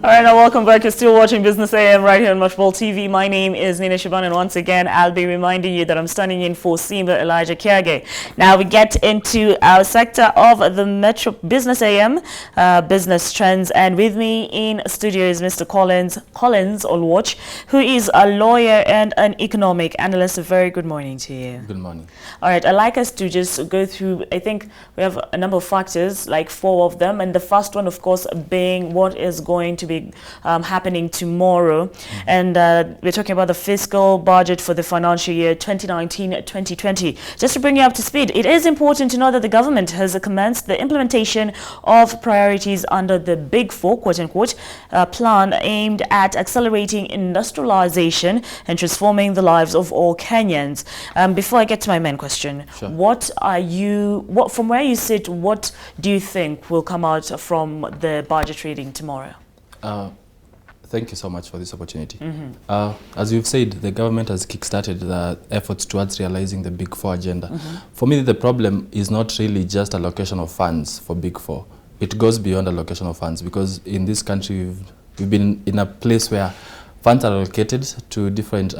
All right, now welcome back. You're still watching Business AM right here on Mushball TV. My name is Nina Shaban, and once again, I'll be reminding you that I'm standing in for Simba Elijah Kiage. Now we get into our sector of the Metro Business AM, business trends, and with me in studio is Mr. Collins Oluoch, who is a lawyer and an economic analyst. A very good morning to you. Good morning. All right, I'd like us to just go through, I think we have a number of factors, like 4 of them, and the first one, of course, being what is going to be happening tomorrow. And we're talking about the fiscal budget for the financial year 2019-2020. Just to bring you up to speed, it is important to know that the government has commenced the implementation of priorities under the Big Four, quote-unquote, plan aimed at accelerating industrialization and transforming the lives of all Kenyans. Before I get to my main question, sure. From where you sit, what do you think will come out from the budget reading tomorrow? Thank you so much for this opportunity. As you've said, the government has kickstarted the efforts towards realizing the Big Four agenda. For me, the problem is not really just allocation of funds for Big Four. It goes beyond allocation of funds, because in this country, we've been in a place where funds are allocated to different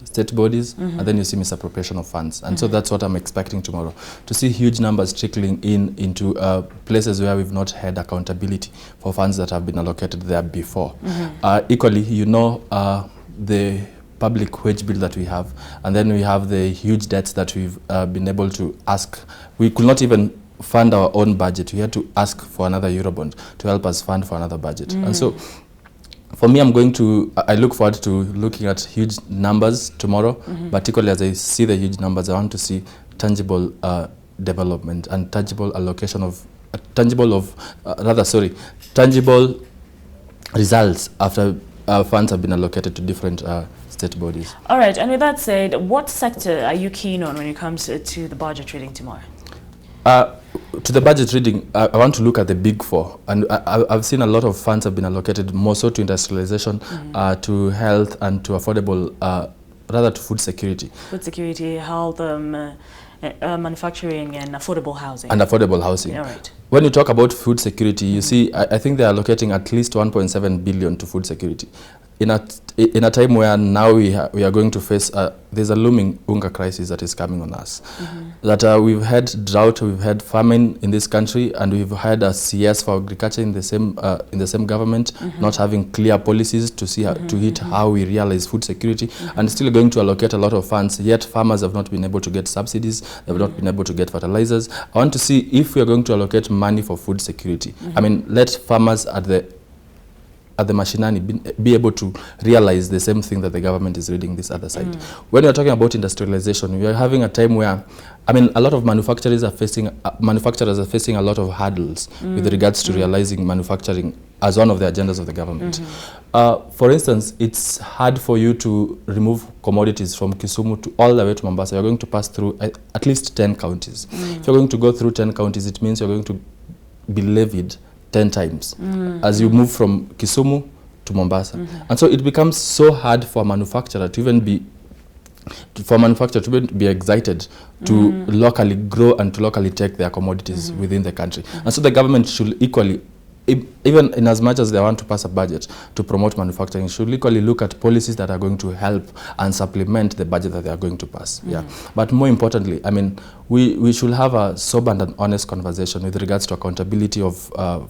state bodies, and then you see misappropriation of funds. And so that's what I'm expecting tomorrow, to see huge numbers trickling into places where we've not had accountability for funds that have been allocated there before. Equally, the public wage bill that we have, and then we have the huge debts that we've been able to ask. We could not even fund our own budget. We had to ask for another Eurobond to help us fund for another budget. And so for me, I look forward to looking at huge numbers tomorrow, particularly as I see the huge numbers, I want to see tangible development and tangible allocation of, tangible results after funds have been allocated to different state bodies. All right, and with that said, what sector are you keen on when it comes to the budget reading tomorrow? To the budget reading, I want to look at the Big Four, and I've seen a lot of funds have been allocated more so to industrialization, to health, and to affordable, rather to food security. Food security, health, manufacturing, and affordable housing. And affordable housing. All right. When you talk about food security, you see, I think they're allocating at least 1.7 billion to food security. In a time where now we are going to face, there's a looming hunger crisis that is coming on us. That we've had drought, we've had famine in this country, and we've had a CS for agriculture in the same government, not having clear policies to see to hit how we realize food security, and still going to allocate a lot of funds. Yet farmers have not been able to get subsidies, they've not been able to get fertilizers. I want to see if we are going to allocate money for food security. I mean, let farmers at the mashinani be able to realize the same thing that the government is reading this other side. When we are talking about industrialization, we are having a time where, I mean, a lot of manufacturers are facing a lot of hurdles with regards to realizing manufacturing as one of the agendas of the government. For instance, it's hard for you to remove commodities from Kisumu to all the way to Mombasa. You're going to pass through at least 10 counties. If you're going to go through 10 counties, it means you're going to be levied 10 times as you move from Kisumu to Mombasa. And so it becomes so hard for a manufacturer to even be excited to locally grow and to locally take their commodities within the country. And so the government should equally, even in as much as they want to pass a budget to promote manufacturing, should equally look at policies that are going to help and supplement the budget that they are going to pass. But more importantly, I mean, we should have a sober and an honest conversation with regards to accountability of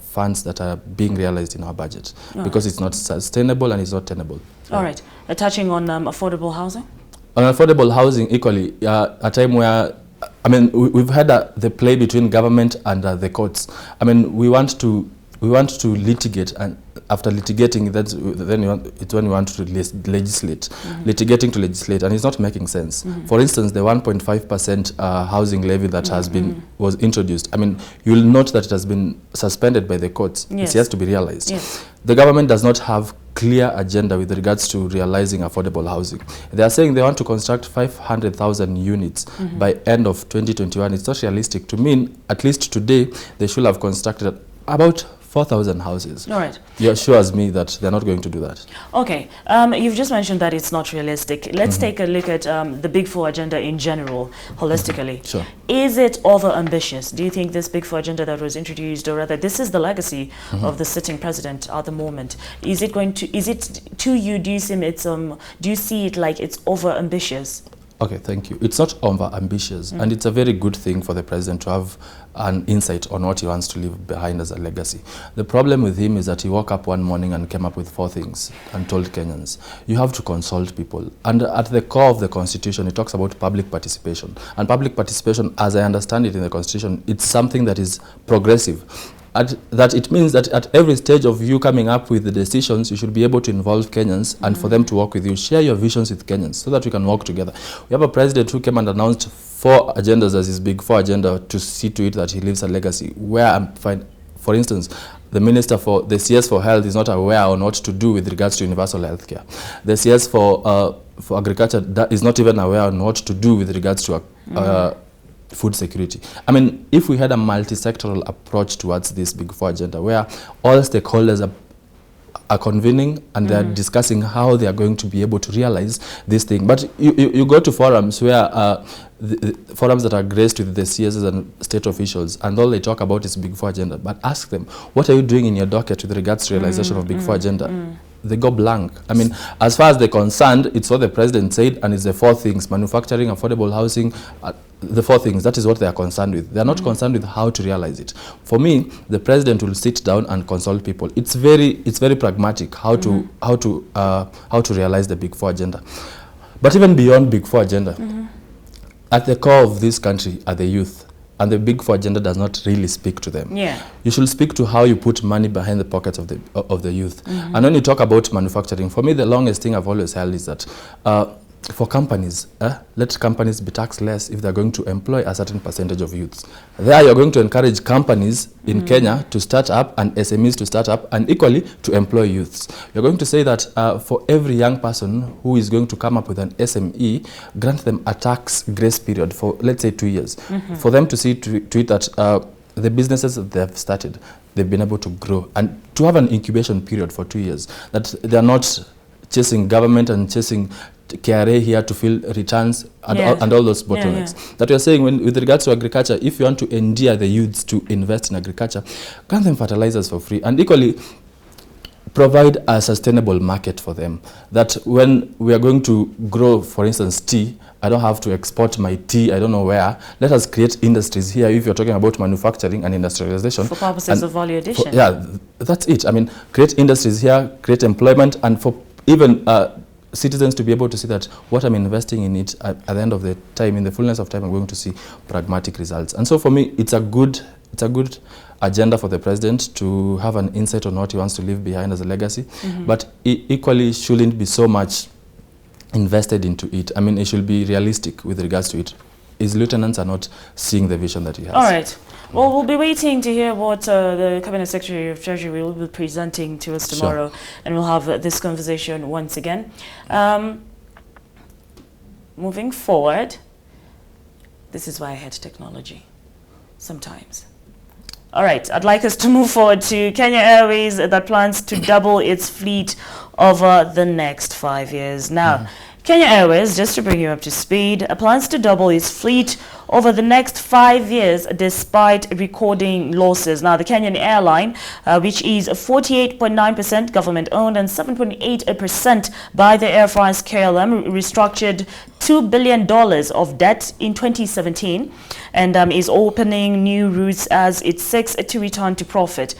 funds that are being realized in our budget, because it's not sustainable and it's not tenable. All right. Touching on affordable housing? On affordable housing, equally, a time where, I mean, we've had the play between government and the courts. I mean, we want to litigate, and after litigating, it's when we want to legislate. Litigating to legislate, and it's not making sense. For instance, the 1.5% housing levy that was introduced, I mean, you'll note that it has been suspended by the courts. It has to be realized. The government does not have clear agenda with regards to realizing affordable housing. They are saying they want to construct 500,000 units by end of 2021. It's not realistic. To mean, at least today, they should have constructed about 4,000 houses. All right. You assures me that they're not going to do that. Okay. You've just mentioned that it's not realistic. Let's take a look at the Big Four agenda in general, holistically. Sure. Is it over-ambitious? Do you think this Big Four agenda that was introduced, or rather this is the legacy of the sitting president at the moment, is it to you, do you see it like it's over-ambitious? Okay, thank you. It's not over-ambitious, and it's a very good thing for the president to have an insight on what he wants to leave behind as a legacy. The problem with him is that he woke up one morning and came up with 4 things and told Kenyans, you have to consult people. And at the core of the Constitution, it talks about public participation. And public participation, as I understand it in the Constitution, it's something that is progressive. That it means that at every stage of you coming up with the decisions, you should be able to involve Kenyans and for them to work with you, share your visions with Kenyans so that we can work together. We have a president who came and announced 4 agendas as his Big Four agenda to see to it that he leaves a legacy. Where I'm fine, for instance, the Minister for the CS for Health is not aware on what to do with regards to universal health care. The CS for Agriculture is not even aware on what to do with regards to food security. I mean, if we had a multi-sectoral approach towards this Big Four agenda where all stakeholders are convening and they're discussing how they are going to be able to realize this thing. But you go to forums where the forums that are graced with the CSs and state officials, and all they talk about is Big Four agenda. But ask them, what are you doing in your docket with regards to realization of Big Four agenda? They go blank. I mean, as far as they're concerned, it's what the president said, and it's the 4 things: manufacturing, affordable housing, the 4 things. That is what they are concerned with. They are not concerned with how to realize it. For me, the president will sit down and consult people. It's very pragmatic how to realize the Big Four agenda. But even beyond Big Four agenda, at the core of this country are the youth. And the Big Four agenda does not really speak to them. Yeah. You should speak to how you put money behind the pockets of the youth. And when you talk about manufacturing, for me, the longest thing I've always held is that for companies, let companies be taxed less if they're going to employ a certain percentage of youths. There you're going to encourage companies in Kenya to start up and SMEs to start up and equally to employ youths. You're going to say that for every young person who is going to come up with an SME, grant them a tax grace period for, let's say, 2 years. For them to see to it that the businesses that they've started, they've been able to grow, and to have an incubation period for 2 years, that they're not chasing government and chasing KRA here to fill returns and, all those bottlenecks. That we are saying, with regards to agriculture, if you want to endear the youths to invest in agriculture, grant them fertilizers for free, and equally provide a sustainable market for them. That when we are going to grow, for instance, tea, I don't have to export my tea, I don't know where. Let us create industries here if you're talking about manufacturing and industrialization. For purposes of value addition. That's it. I mean, create industries here, create employment, and for even citizens to be able to see that what I'm investing in it, at the end of the time, in the fullness of time, I'm going to see pragmatic results. And so for me, it's a good agenda for the president to have an insight on what he wants to leave behind as a legacy, but it equally shouldn't be so much invested into it. I mean, it should be realistic with regards to it. His lieutenants are not seeing the vision that he has. All right. Well, we'll be waiting to hear what the Cabinet Secretary of Treasury will be presenting to us tomorrow, and we'll have this conversation once again. Moving forward, this is why I hate technology sometimes. All right, I'd like us to move forward to Kenya Airways that plans to double its fleet over the next 5 years. Now, Kenya Airways, just to bring you up to speed, plans to double its fleet over the next 5 years despite recording losses. Now, the Kenyan airline, which is 48.9% government-owned and 7.8% by the Air France KLM, restructured $2 billion of debt in 2017 and is opening new routes as it seeks to return to profit.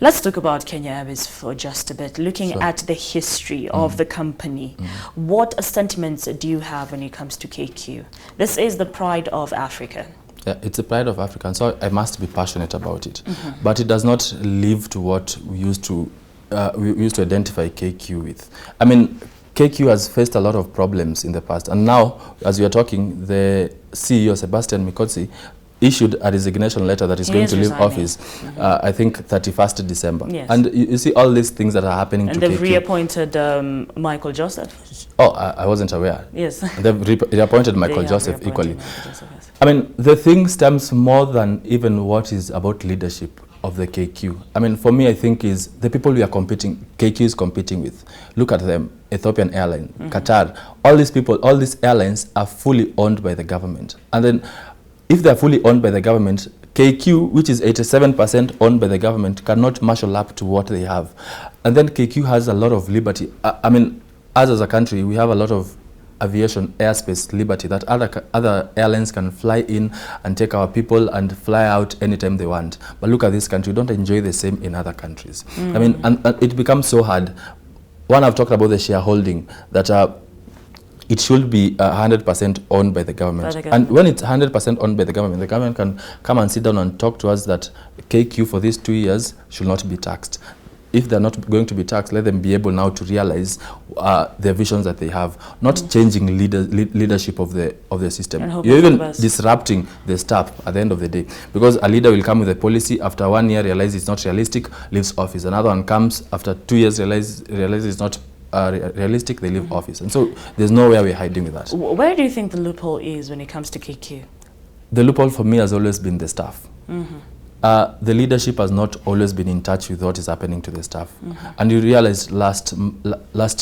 Let's talk about Kenya Airways for just a bit, looking at the history of the company. What sentiments do you have when it comes to KQ? This is the pride of Africa. Yeah, it's the pride of Africa, and so I must be passionate about it. But it does not live to what we used to identify KQ with. I mean, KQ has faced a lot of problems in the past, and now, as we are talking, the CEO, Sebastian Mikotsi, issued a resignation letter that is going to leave office, I think 31st December. Yes. And you see all these things that are happening to KQ. And they've reappointed Michael Joseph. Oh, I wasn't aware. Yes. They've reappointed Michael Joseph equally. Michael Joseph, yes. I mean, the thing stems more than even what is about leadership. of the KQ. I mean, for me, I think is the people we are competing, KQ is competing with. Look at them, Ethiopian Airlines, Qatar, all these people, all these airlines are fully owned by the government. And then if they're fully owned by the government, KQ, which is 87% owned by the government, cannot marshal up to what they have. And then KQ has a lot of liberty. I mean, us as a country, we have a lot of aviation airspace liberty that other airlines can fly in and take our people and fly out anytime they want. But look at this country, we don't enjoy the same in other countries. I mean, and it becomes so hard. One, I've talked about the shareholding, that it should be 100% owned by the government. And when it's 100% owned by the government can come and sit down and talk to us that KQ for these 2 years should not be taxed. If they're not going to be taxed, let them be able now to realize the visions that they have, not changing leadership of the system. You're even disrupting the staff at the end of the day, because a leader will come with a policy, after 1 year realize it's not realistic, leaves office. Another one comes after 2 years, realize it's not realistic, they leave office. And so there's nowhere we're hiding with that. Where do you think the loophole is when it comes to KQ? The loophole for me has always been the staff. The leadership has not always been in touch with what is happening to the staff. And you realize last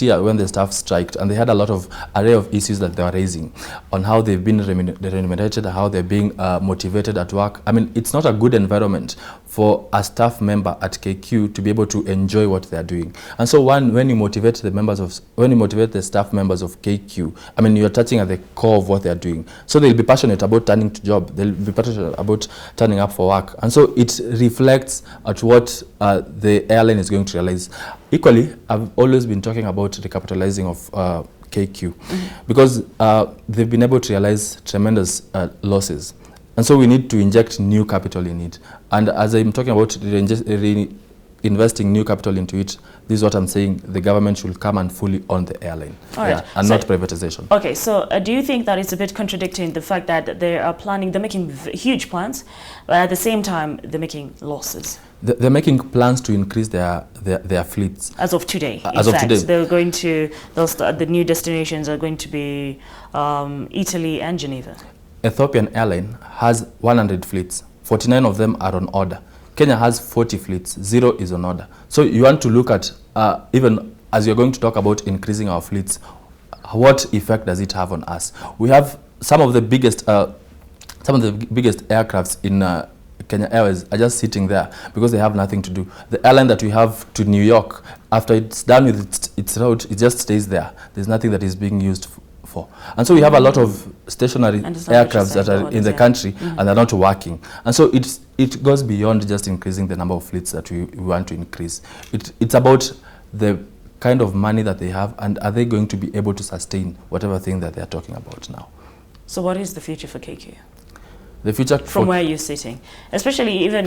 year when the staff striked, and they had a lot of array of issues that they were raising on how they've been remunerated, how they're being motivated at work. I mean, it's not a good environment for a staff member at KQ to be able to enjoy what they're doing. And so when you motivate the staff members of KQ, I mean, you're touching at the core of what they're doing. So they'll be passionate about turning to job, they'll be passionate about turning up for work. And so it reflects at what the airline is going to realize. Equally, I've always been talking about recapitalizing of KQ, because they've been able to realize tremendous losses. And so we need to inject new capital in it. And as I'm talking about investing new capital into it, this is what I'm saying, the government should come and fully own the airline. All right. And not privatization. Okay, so do you think that it's a bit contradicting the fact that they are planning, they're making huge plans, but at the same time, they're making losses? They're making plans to increase their fleets. As of today. As of today. They're going to, the new destinations are going to be Italy and Geneva. Ethiopian Airline has 100 fleets. 49 of them are on order. Kenya has 40 fleets. 0 is on order. So you want to look at, even as you're going to talk about increasing our fleets, what effect does it have on us? We have some of the biggest aircrafts in Kenya Airways are just sitting there because they have nothing to do. The airline that we have to New York, after it's done with its route, it just stays there. There's nothing that is being used for. And so we have a lot of stationary aircrafts that are in the country and they're not working. And so it goes beyond just increasing the number of fleets that we want to increase. It's about the kind of money that they have, and are they going to be able to sustain whatever thing that they're talking about now. So what is the future for KQ? The future from where you're sitting, especially even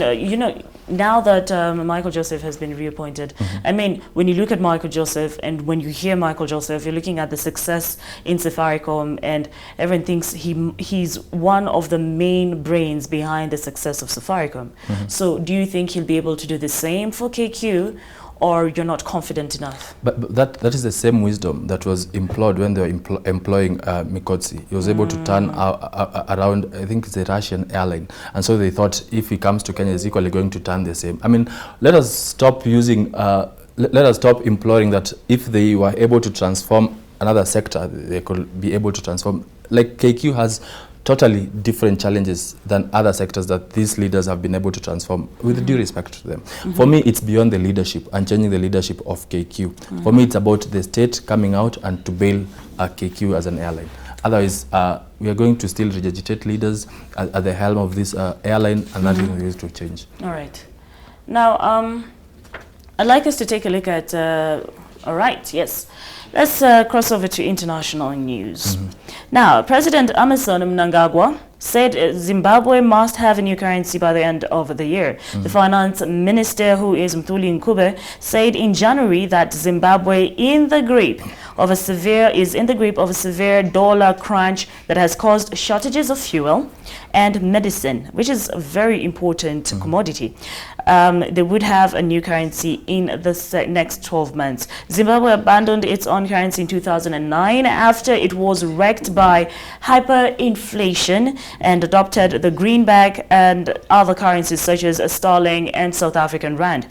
now that Michael Joseph has been reappointed. I mean, when you look at Michael Joseph and when you hear Michael Joseph, you're looking at the success in Safaricom, and everyone thinks he's one of the main brains behind the success of Safaricom. So do you think he'll be able to do the same for KQ, or you're not confident enough? But that is the same wisdom that was employed when they were employing Mikotsi. He was able to turn around, I think it's a Russian airline. And so they thought if he comes to Kenya, he's equally going to turn the same. I mean, let us stop using, let us stop imploring that if they were able to transform another sector, they could be able to transform. Like KQ has totally different challenges than other sectors that these leaders have been able to transform, with due respect to them. For me, it's beyond the leadership and changing the leadership of KQ. For me, it's about the state coming out and to bail KQ as an airline. Otherwise, we are going to still regurgitate leaders at the helm of this airline, and nothing is going to change. All right. Now, I'd like us to take a look at, all right, yes. Let's cross over to international news. Now, President Emmerson Mnangagwa said Zimbabwe must have a new currency by the end of the year. The finance minister, who is Mthuli Ncube, said in January that Zimbabwe is in the grip of a severe dollar crunch that has caused shortages of fuel and medicine, which is a very important commodity. They would have a new currency in the next 12 months. Zimbabwe abandoned its own currency in 2009 after it was wrecked by hyperinflation and adopted the greenback and other currencies such as sterling and South African rand,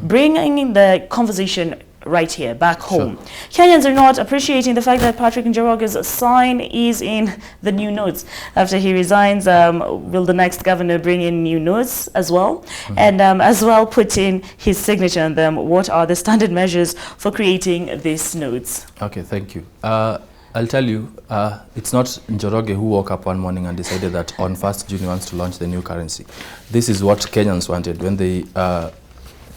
bringing the conversation right here, back home. Sure. Kenyans are not appreciating the fact that Patrick Njoroge's sign is in the new notes. After he resigns, will the next governor bring in new notes as well? And as well put in his signature on them? What are the standard measures for creating these notes? Okay, thank you. I'll tell you, it's not Njoroge who woke up one morning and decided that on 1st June he wants to launch the new currency. This is what Kenyans wanted when they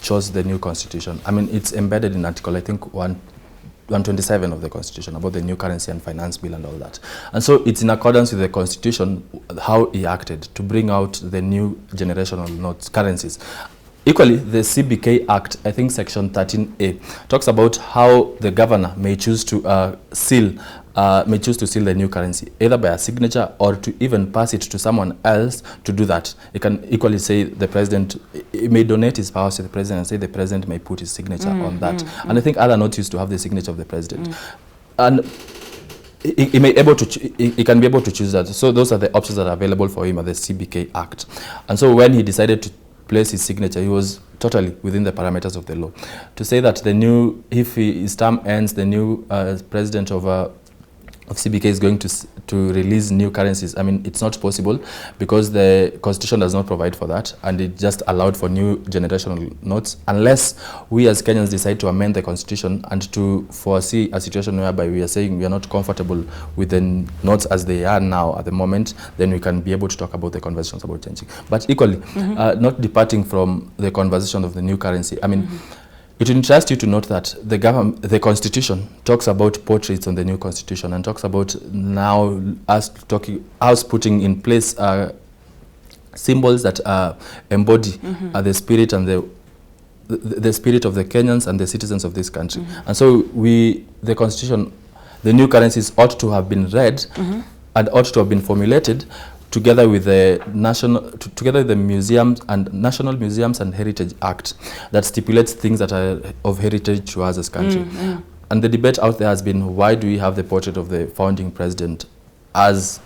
chose the new constitution. I mean, it's embedded in Article, I think, 127 of the constitution about the new currency and finance bill and all that. And so it's in accordance with the constitution how he acted to bring out the new generational notes, currencies. Equally, the CBK Act, I think Section 13A, talks about how the governor may choose to seal the new currency, either by a signature or to even pass it to someone else to do that. It can equally say the president, he may donate his powers to the president and say the president may put his signature on that. And I think other notes used to have the signature of the president. And he can be able to choose that. So those are the options that are available for him at the CBK Act. And so when he decided to place his signature, he was totally within the parameters of the law. To say that if his term ends, the new president of CBK is going to release new currencies, I mean, it's not possible because the constitution does not provide for that, and it just allowed for new generational notes, unless we as Kenyans decide to amend the constitution and to foresee a situation whereby we are saying we are not comfortable with the notes as they are now at the moment, then we can be able to talk about the conversations about changing. But equally, not departing from the conversation of the new currency, I mean, it will interest you to note that the constitution talks about portraits on the new constitution and talks about now us putting in place symbols that embody the spirit and the spirit of the Kenyans and the citizens of this country. And so the constitution, the new currencies ought to have been read and ought to have been formulated together with the museums and National Museums and Heritage Act that stipulates things that are of heritage to us as country. And the debate out there has been, why do we have the portrait of the founding president as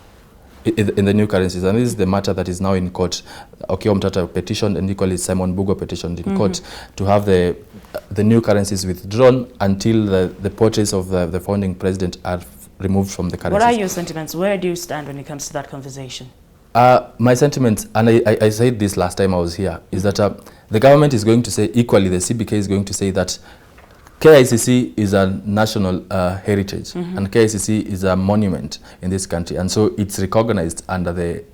in the new currencies? And this is the matter that is now in court. Okiya Omtata petitioned, and equally Simon Bugo petitioned in court to have the new currencies withdrawn until the portraits of the founding president are removed from the currencies. What are your sentiments? Where do you stand when it comes to that conversation? My sentiments, and I said this last time I was here, is that the government is going to say, equally the CBK is going to say that KICC is a national heritage, and KICC is a monument in this country, and so it's recognized under the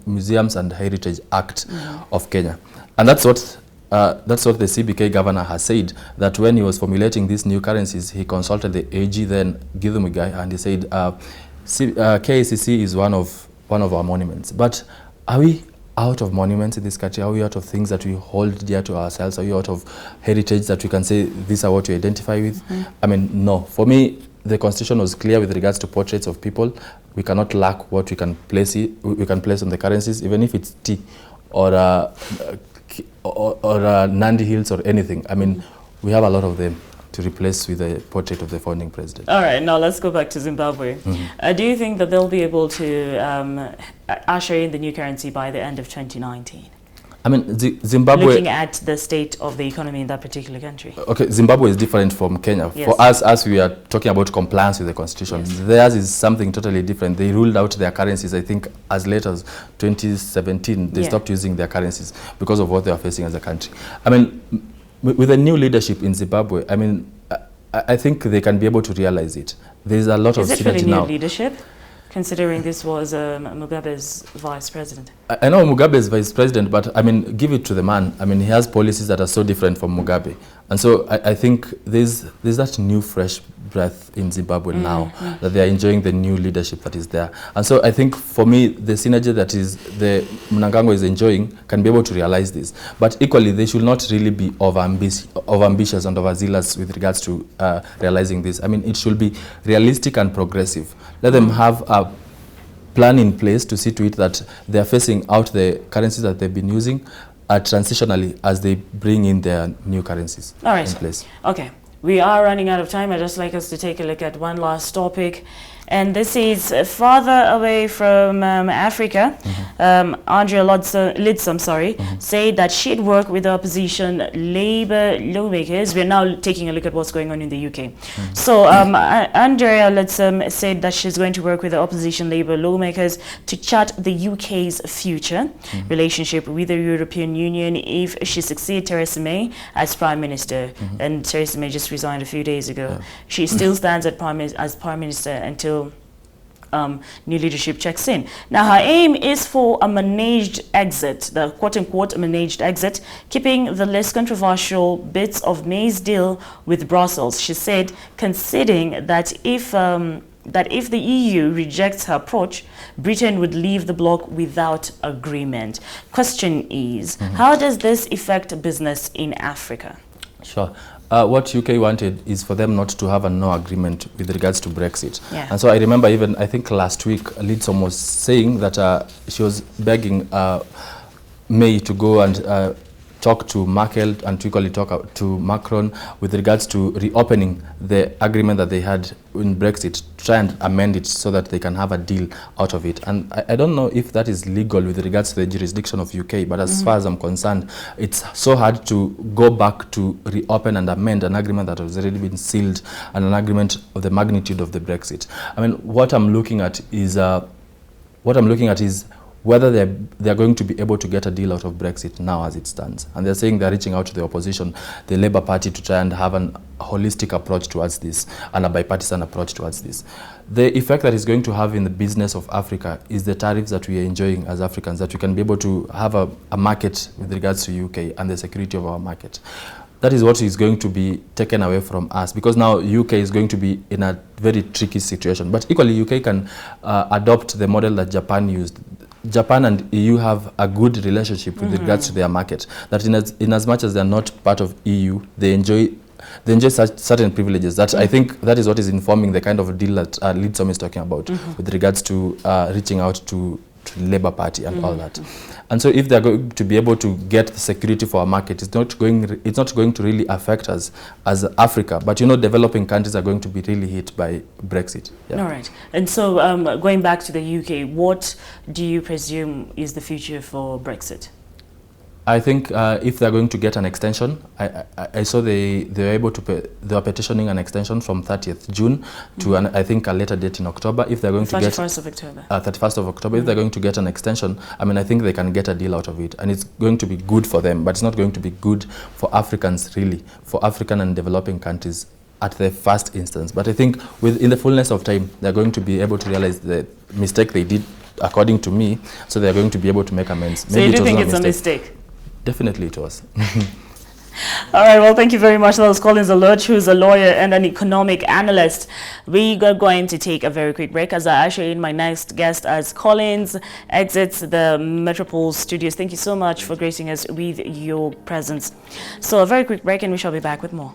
Museums and Heritage Act of Kenya. And that's what the CBK governor has said, that when he was formulating these new currencies, he consulted the AG then, Githu Muigai, and he said, KICC is one of our monuments. But are we out of monuments in this country? Are we out of things that we hold dear to ourselves? Are we out of heritage that we can say, these are what we identify with? I mean, no. For me, the constitution was clear with regards to portraits of people. We cannot lack what we can place on the currencies, even if it's tea or Nandi Hills or anything. I mean, we have a lot of them to replace with a portrait of the founding president. All right, now let's go back to Zimbabwe. Do you think that they'll be able to usher in the new currency by the end of 2019? I mean, Zimbabwe... Looking at the state of the economy in that particular country. Okay, Zimbabwe is different from Kenya. Yes. For us, as we are talking about compliance with the constitution, theirs is something totally different. They ruled out their currencies, I think, as late as 2017. They stopped using their currencies because of what they are facing as a country. I mean, with the new leadership in Zimbabwe, I mean, I think they can be able to realize it. There's a lot of synergy now. Is it really new leadership, considering this was Mugabe's vice president? I know Mugabe's vice president, but I mean, give it to the man. I mean, he has policies that are so different from Mugabe. And so I think there's that new fresh breath in Zimbabwe now, that they are enjoying the new leadership that is there. And so I think for me, the synergy that is the Mnangagwa is enjoying can be able to realize this. But equally, they should not really be overambitious and overzealous with regards to realizing this. I mean, it should be realistic and progressive. Let them have a plan in place to see to it that they are phasing out the currencies that they've been using transitionally as they bring in their new currencies in place. Okay, we are running out of time. I'd just like us to take a look at one last topic, And this is farther away from Africa. Andrea Lidsom, said that she'd work with the opposition Labour lawmakers. We're now taking a look at what's going on in the UK. So Andrea Lidsom said that she's going to work with the opposition Labour lawmakers to chart the UK's future relationship with the European Union if she succeeds Theresa May as Prime Minister. And Theresa May just resigned a few days ago. She still stands as Prime Minister until new leadership checks in. Now, her aim is for a managed exit, the quote-unquote managed exit, keeping the less controversial bits of May's deal with Brussels. She said, conceding that if the EU rejects her approach, Britain would leave the bloc without agreement. Question is, how does this affect business in Africa? Sure. What UK wanted is for them not to have a no agreement with regards to Brexit. Yeah. And so I remember even, I think last week, Lidsom was saying that she was begging May to go and talk to Merkel and to equally talk to Macron with regards to reopening the agreement that they had in Brexit, to try and amend it so that they can have a deal out of it. And I don't know if that is legal with regards to the jurisdiction of UK, but as far as I'm concerned, it's so hard to go back to reopen and amend an agreement that has already been sealed and an agreement of the magnitude of the Brexit. I mean, what I'm looking at is whether they're going to be able to get a deal out of Brexit now as it stands. And they're saying they're reaching out to the opposition, the Labour Party, to try and have an holistic approach towards this and a bipartisan approach towards this. The effect that it's going to have in the business of Africa is the tariffs that we are enjoying as Africans, that we can be able to have a market with regards to UK and the security of our market. That is what is going to be taken away from us, because now UK is going to be in a very tricky situation. But equally, UK can adopt the model that Japan used. Japan and EU have a good relationship with regards to their market, that in as much as they're not part of EU, they enjoy such certain privileges. That I think that is what is informing the kind of deal that Lidsom is talking about with regards to reaching out to the Labour Party and all that. And so if they're going to be able to get the security for our market, it's not going to really affect us as Africa. But you know, developing countries are going to be really hit by Brexit. Yeah. All right. And so going back to the UK, what do you presume is the future for Brexit? I think if they're going to get an extension, I saw they were able to they are petitioning an extension from 30th June to I think a later date in October. If they're going to get 31st of October. 31st of October. If they're going to get an extension, I mean, I think they can get a deal out of it, and it's going to be good for them. But it's not going to be good for Africans, really, for African and developing countries at the first instance. But I think in the fullness of time, they're going to be able to realize the mistake they did, according to me. So they're going to be able to make amends. So you do think it's a mistake? Definitely it was. All right, well, thank you very much. That was Collins Oluoch, who's a lawyer and an economic analyst. We are going to take a very quick break as I usher in my next guest as Collins exits the Metropole Studios. Thank you so much for gracing us with your presence. So a very quick break and we shall be back with more.